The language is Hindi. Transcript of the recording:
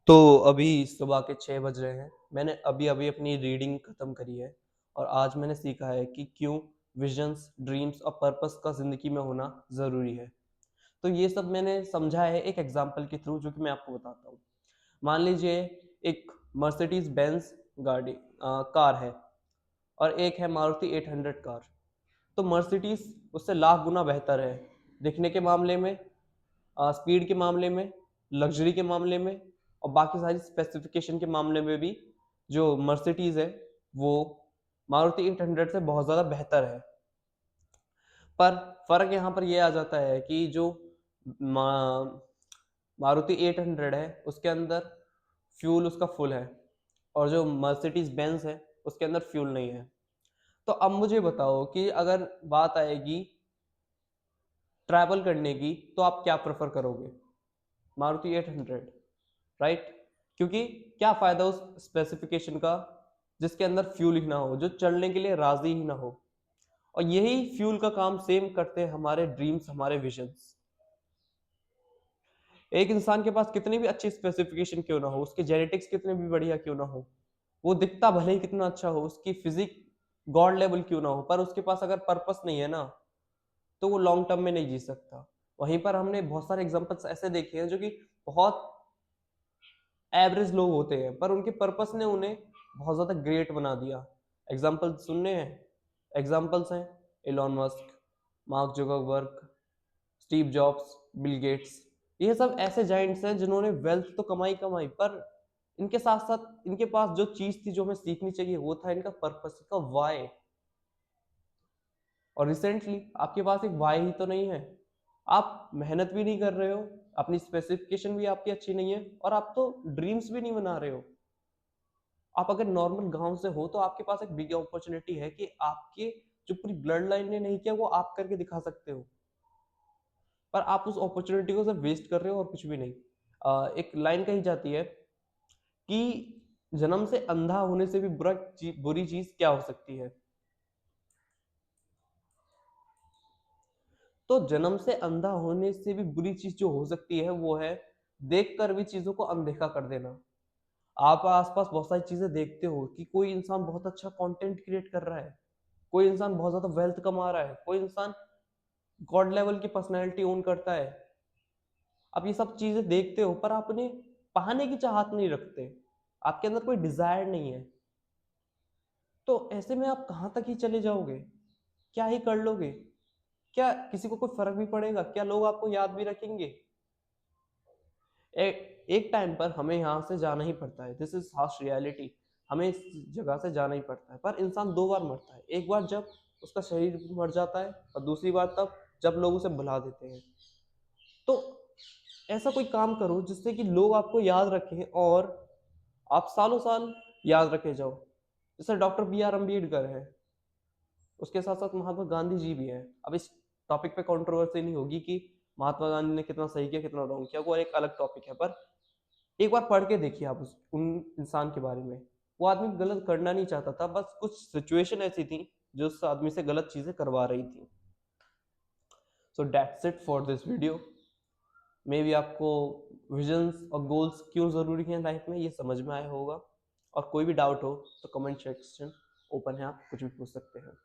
तो अभी सुबह के 6 बज रहे हैं। मैंने अभी-अभी अपनी रीडिंग खत्म करी है और आज मैंने सीखा है कि क्यों विज़न्स, ड्रीम्स और पर्पस का ज़िंदगी में होना ज़रूरी है। तो ये सब मैंने समझा है एक एग्ज़ाम्पल के थ्रू जो कि मैं आपको बताता हूँ। मान लीजिए एक मर्सिडीज़ बेंज कार है और एक है मारुति 800 कार। तो मर्सिडीज़ उससे लाख गुना बेहतर है। दिखने के मामले में, स्पीड के मामले में, लग्ज़री के मामले में और बाकी सारी स्पेसिफ़िकेशन के मामले में भी जो मर्सिडीज़ है, वो मारुति 800 से बहुत ज़्यादा बेहतर है। पर फ़र्क यहाँ पर ये आ जाता है कि जो मा मारुति 800 है, उसके अंदर फ्यूल उसका फुल है और जो मर्सिडीज़ बेंज है, उसके अंदर फ्यूल नहीं है। तो अब मुझे बताओ कि अगर बात आएगी ट्रैवल करने की, तो आप क्या प्रेफ़र करोगे? मारुति 800, राइट? क्योंकि क्या फ़ायदा उस स्पेसिफ़िकेशन का जिसके अंदर फ्यूल ही ना हो, जो चलने के लिए राज़ी ही ना हो। और यही फ्यूल का काम सेम करते हैं हमारे ड्रीम्स, हमारे विज़न्स। एक इंसान के पास कितनी भी अच्छी स्पेसिफ़िकेशन क्यों ना हो, उसके जेनेटिक्स कितने भी बढ़िया क्यों ना हो, वो दिखता भले ही कितना अच्छा हो, उसकी फ़िज़िक गॉड लेवल क्यों ना हो, पर उसके पास अगर पर्पस नहीं है ना, तो वो लॉन्ग टर्म में नहीं जी सकता। वहीं पर हमने बहुत सारे एग्ज़ाम्पल्स ऐसे देखे हैं जो कि बहुत एवरेज लोग होते हैं, पर उनके पर्पस ने उन्हें बहुत ज़्यादा ग्रेट बना दिया। एग्ज़ाम्पल सुनने हैं? एग्ज़ाम्पल्स हैं Elon Musk, mark Zuckerberg, Steve jobs, Bill Gates. ये सब ऐसे जायंट्स हैं जिन्होंने वेल्थ तो कमाई, पर इनके साथ-साथ इनके पास जो चीज़ थी जो हमें सीखनी चाहिए वो था इनका पर्पस, इनका व्हाय। और रिसेंटली आपके पास एक व्हाय ही तो नहीं है। आप मेहनत भी नहीं कर रहे हो, अपनी स्पेसिफ़िकेशन भी आपकी अच्छी नहीं है और आप तो ड्रीम्स भी नहीं बना रहे हो। आप अगर नॉर्मल गाँव से हो तो आपके पास एक बिग अपॉर्च्युनिटी है कि आपके जो पूरी ब्लड लाइन ने नहीं किया वो आप करके दिखा सकते हो। पर आप उस अपॉर्च्युनिटी को सिर्फ वेस्ट कर रहे हो और कुछ भी नहीं। एक लाइन कही जाती है कि जन्म से अंधा होने से भी बुरी चीज़ क्या हो सकती है? तो जन्म से अंधा होने से भी बुरी चीज़ जो हो सकती है वो है देखकर भी चीज़ों को अनदेखा कर देना। आप आस-पास बहुत सारी चीज़ें देखते हो कि कोई इंसान बहुत अच्छा कंटेंट क्रिएट कर रहा है, कोई इंसान बहुत ज़्यादा वेल्थ कमा रहा है, कोई इंसान गॉड लेवल की पर्सनैलिटी ओन करता है। आप ये सब चीज़ें देखते हो पर आप उन्हें पाने की चाहत नहीं रखते। आपके अंदर कोई डिज़ायर नहीं है। तो ऐसे में आप कहाँ तक ही चले जाओगे? क्या ही कर लोगे? क्या किसी को कोई फ़र्क भी पड़ेगा? क्या लोग आपको याद भी रखेंगे? ए एक टाइम पर हमें यहाँ से जाना ही पड़ता है। This is harsh reality. हमें इस जगह से जाना ही पड़ता है। पर इंसान 2 बार मरता है। एक बार जब उसका शरीर मर जाता है और दूसरी बार तब जब लोग उसे भुला देते हैं। तो ऐसा कोई काम करो जिससे कि लोग आपको याद रखें और आप सालों-साल याद रखे जाओ। जैसे डॉक्टर बी आर अम्बेडकर हैं, उसके साथ-साथ महात्मा गांधी जी भी हैं। अब इस टॉपिक पे कंट्रोवर्सी नहीं होगी कि महात्मा गांधी ने कितना सही किया, कितना रॉन्ग किया, वो एक अलग टॉपिक है। पर एक बार पढ़ के देखिए आप उस उन इंसान के बारे में। वो आदमी गलत करना नहीं चाहता था, बस कुछ सिचुएशन ऐसी थी जो उस आदमी से गलत चीज़ें करवा रही थी। So that's it for this video. Maybe आपको विजन्स और गोल्स क्यों ज़रूरी हैं लाइफ में ये समझ में आया होगा। और कोई भी डाउट हो तो कमेंट सेक्शन ओपन है, आप कुछ भी पूछ सकते हैं।